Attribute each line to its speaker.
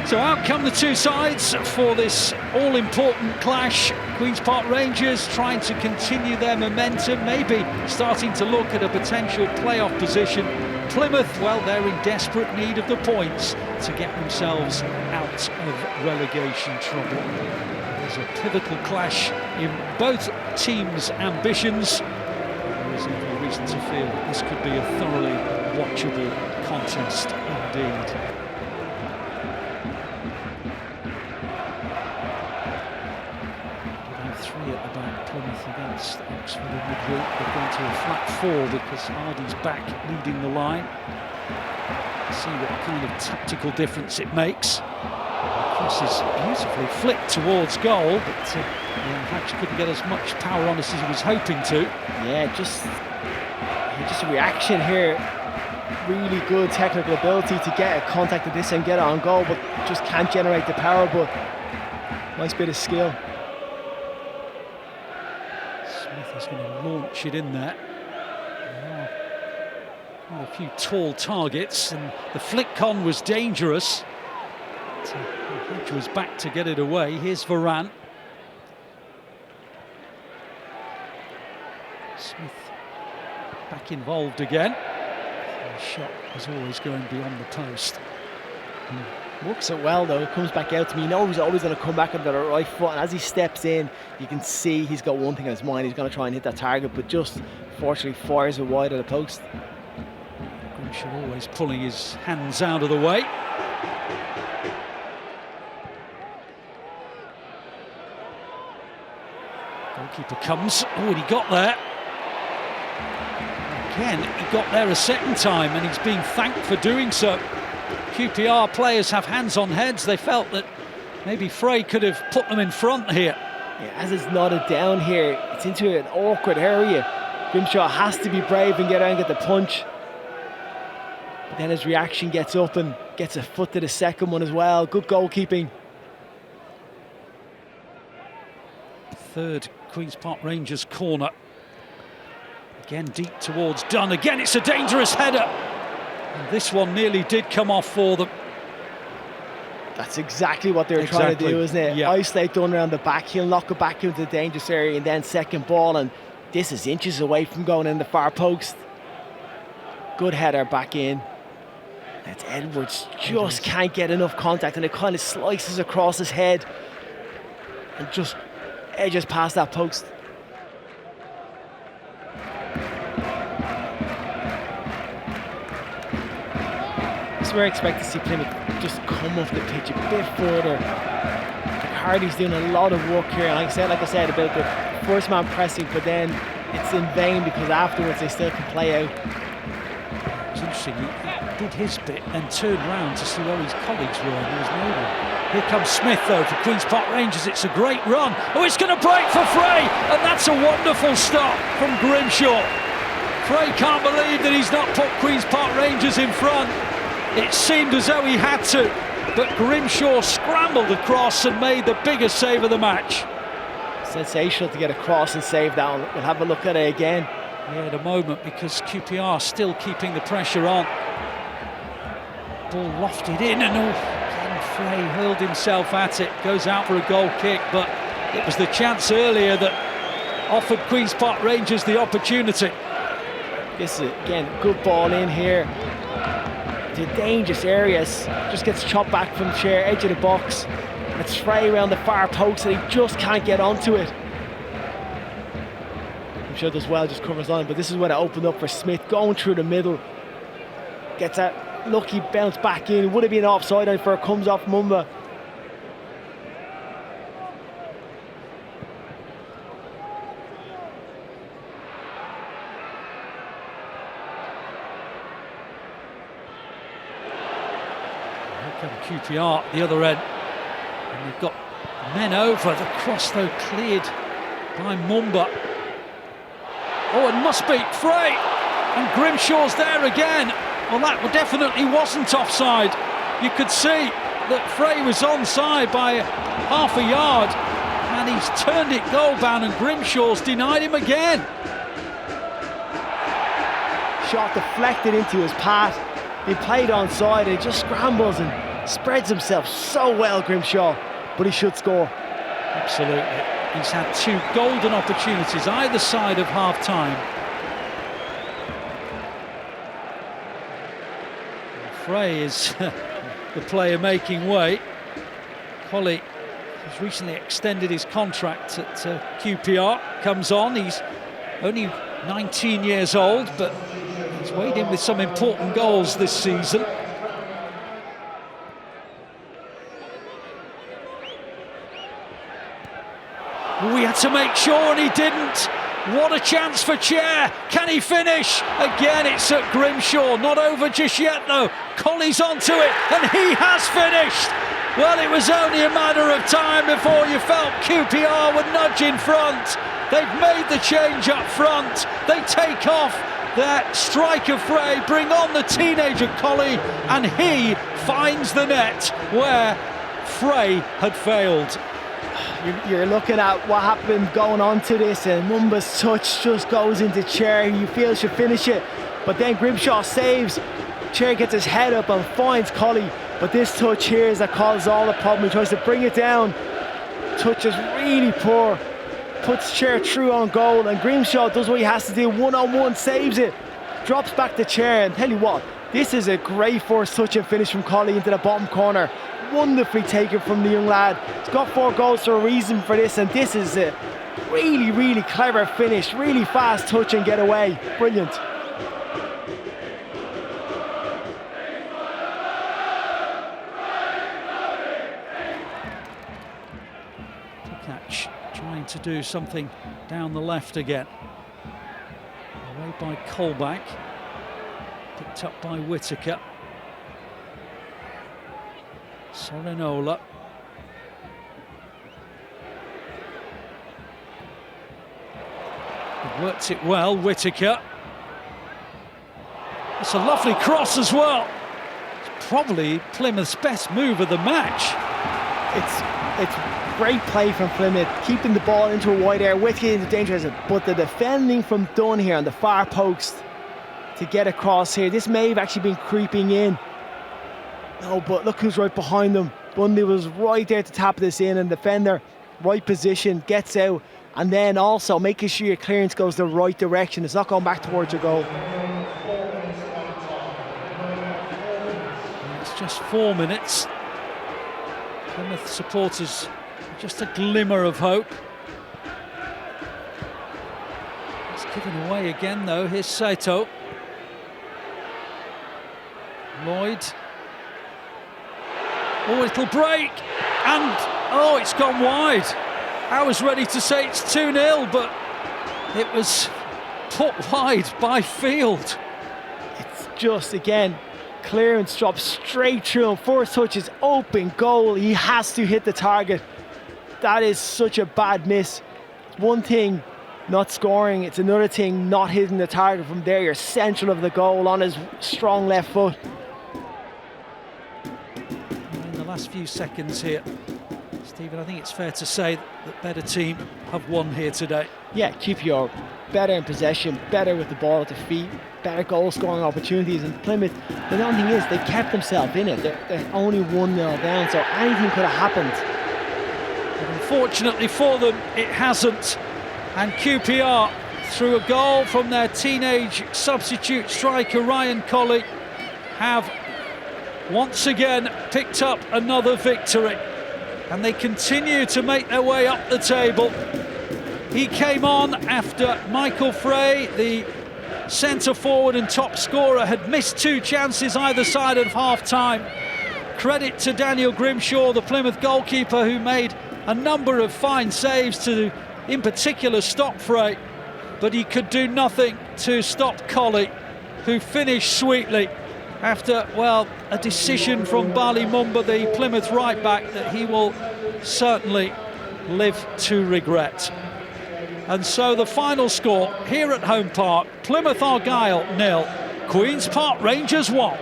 Speaker 1: So out come the two sides for this all-important clash. Queen's Park Rangers trying to continue their momentum, maybe starting to look at a potential playoff position. Plymouth, well, they're in desperate need of the points to get themselves out of relegation trouble. There's a pivotal clash in both teams' ambitions. There is every reason to feel that this could be a thoroughly watchable contest indeed. Three at the back, Plymouth against Oxford in the group. They've gone to a flat four because Hardy's back leading the line. See what kind of tactical difference it makes. The cross is beautifully flicked towards goal, but Hatch couldn't get as much power on us as he was hoping to.
Speaker 2: Yeah, just a reaction here. Really good technical ability to get a contact at this and get it on goal, but just can't generate the power. But nice bit of skill.
Speaker 1: Smith is going to launch it in there. A few tall targets, and the flick on was dangerous. Hatch was back to get it away. Here's Varane. Smith back involved again. The shot was always going beyond the post.
Speaker 2: Works it well though, comes back out to me. You know he's always going to come back under the right foot, and as he steps in, you can see he's got one thing on his mind. He's going to try and hit that target, but just fortunately fires it wide of the post.
Speaker 1: Grimshaw always pulling his hands out of the way. Goalkeeper comes. Oh, and he got there. Again, he got there a second time, and he's being thanked for doing so. QPR players have hands on heads. They felt that maybe Frey could have put them in front here.
Speaker 2: Yeah, as it's nodded down here, it's into an awkward area. Grimshaw has to be brave and get out and get the punch. But then his reaction gets up and gets a foot to the second one as well. Good goalkeeping.
Speaker 1: Third Queen's Park Rangers corner. Again deep towards Dunn. Again it's a dangerous header. And this one nearly did come off for them.
Speaker 2: That's exactly what they were trying to do, isn't it?
Speaker 1: Yeah.
Speaker 2: Isolate Dunn around the back. He'll knock it back into the dangerous area, and then second ball, and this is inches away from going in the far post. Good header back in. That's Edwards, just can't get enough contact, and it kind of slices across his head and just edges past that post. This is where I expect to see Plymouth just come off the pitch a bit further. Hardy's doing a lot of work here, and like I said about the first man pressing, but then it's in vain because afterwards they still can play out.
Speaker 1: It's interesting, he did his bit and turned round to see where his colleagues were, and there was no one. Here comes Smith though for Queen's Park Rangers. It's a great run. Oh, it's going to break for Frey, and that's a wonderful stop from Grimshaw. Frey can't believe that he's not put Queen's Park Rangers in front. It seemed as though he had to, but Grimshaw scrambled across and made the biggest save of the match.
Speaker 2: Sensational to get across and save that one. We'll have a look at it again.
Speaker 1: Yeah, at a moment, because QPR still keeping the pressure on. Ball lofted in, and again Frey hurled himself at it. Goes out for a goal kick, but it was the chance earlier that offered Queen's Park Rangers the opportunity.
Speaker 2: This is, again, good ball in here. The dangerous areas, just gets chopped back from the chair, edge of the box. And it's Frey around the far post, and he just can't get onto it. I'm sure does well, just covers on, but this is when it opened up for Smith, going through the middle. Gets that lucky bounce back in. Would have been offside before it comes off Mumba.
Speaker 1: QPR at the other end, and they've got men over. The cross though cleared by Mumba. Oh, it must be Frey, and Grimshaw's there again. Well, that definitely wasn't offside. You could see that Frey was onside by half a yard, and he's turned it goal bound, and Grimshaw's denied him again.
Speaker 2: Shot deflected into his path. He played onside, and he just scrambles and Spreads himself so well, Grimshaw, but he should score.
Speaker 1: Absolutely. He's had 2 golden opportunities either side of half-time. Frey is the player making way. Colley has recently extended his contract at QPR. Comes on, he's only 19 years old, but he's weighed in with some important goals this season. We had to make sure, and he didn't. What a chance for Chair. Can he finish? Again, it's at Grimshaw. Not over just yet, though. Colley's onto it, and he has finished. Well, it was only a matter of time before you felt QPR would nudge in front. They've made the change up front. They take off that striker Frey, bring on the teenager Colley, and he finds the net where Frey had failed.
Speaker 2: You're looking at what happened going on to this, and Mumba's touch just goes into Chair. You feel should finish it, but then Grimshaw saves. Chair gets his head up and finds Colley, but this touch here is that causes all the problem. He tries to bring it down. Touch is really poor. Puts Chair through on goal, and Grimshaw does what he has to do. One-on-one, saves it. Drops back to Chair, and tell you what, this is a great first touch and finish from Colley into the bottom corner. Wonderfully taken from the young lad. He's got 4 goals for a reason for this, and this is a really, really clever finish. Really fast touch and get away. Brilliant.
Speaker 1: Catch trying to do something down the left again. Away by Colback. Picked up by Whittaker. Sorinola. He worked it well, Whittaker. It's a lovely cross as well. It's probably Plymouth's best move of the match.
Speaker 2: It's great play from Plymouth, keeping the ball into a wide area, Whittaker into danger, but the defending from Dunn here on the far post to get across here. This may have actually been creeping in. No, but look who's right behind them. Bundy was right there to tap this in, and defender, right position, gets out, and then also making sure your clearance goes the right direction. It's not going back towards your goal.
Speaker 1: It's just 4 minutes. Plymouth supporters, just a glimmer of hope. It's given away again, though. Here's Saito. Lloyd. Oh, it'll break, and oh, it's gone wide. I was ready to say it's 2-0, but it was put wide by Field.
Speaker 2: It's just, again, clearance drops straight through him. First touch is open goal. He has to hit the target. That is such a bad miss. One thing, not scoring. It's another thing, not hitting the target from there. You're central of the goal on his strong left foot.
Speaker 1: Last few seconds here, Stephen, I think it's fair to say that better team have won here today.
Speaker 2: Yeah, QPR better in possession, better with the ball at their feet, better goal scoring opportunities, and Plymouth, the only thing is they kept themselves in it. They're only 1-0 down, so anything could have happened.
Speaker 1: But unfortunately for them, it hasn't, and QPR, through a goal from their teenage substitute striker Ryan Colley, have once again picked up another victory, and they continue to make their way up the table. He came on after Michael Frey, the centre forward and top scorer, had missed 2 chances either side of half-time. Credit to Daniel Grimshaw, the Plymouth goalkeeper, who made a number of fine saves to, in particular, stop Frey, but he could do nothing to stop Colley, who finished sweetly after, well, a decision from Bali Mumba, the Plymouth right-back, that he will certainly live to regret. And so the final score here at Home Park, Plymouth Argyle 0, Queen's Park Rangers 1.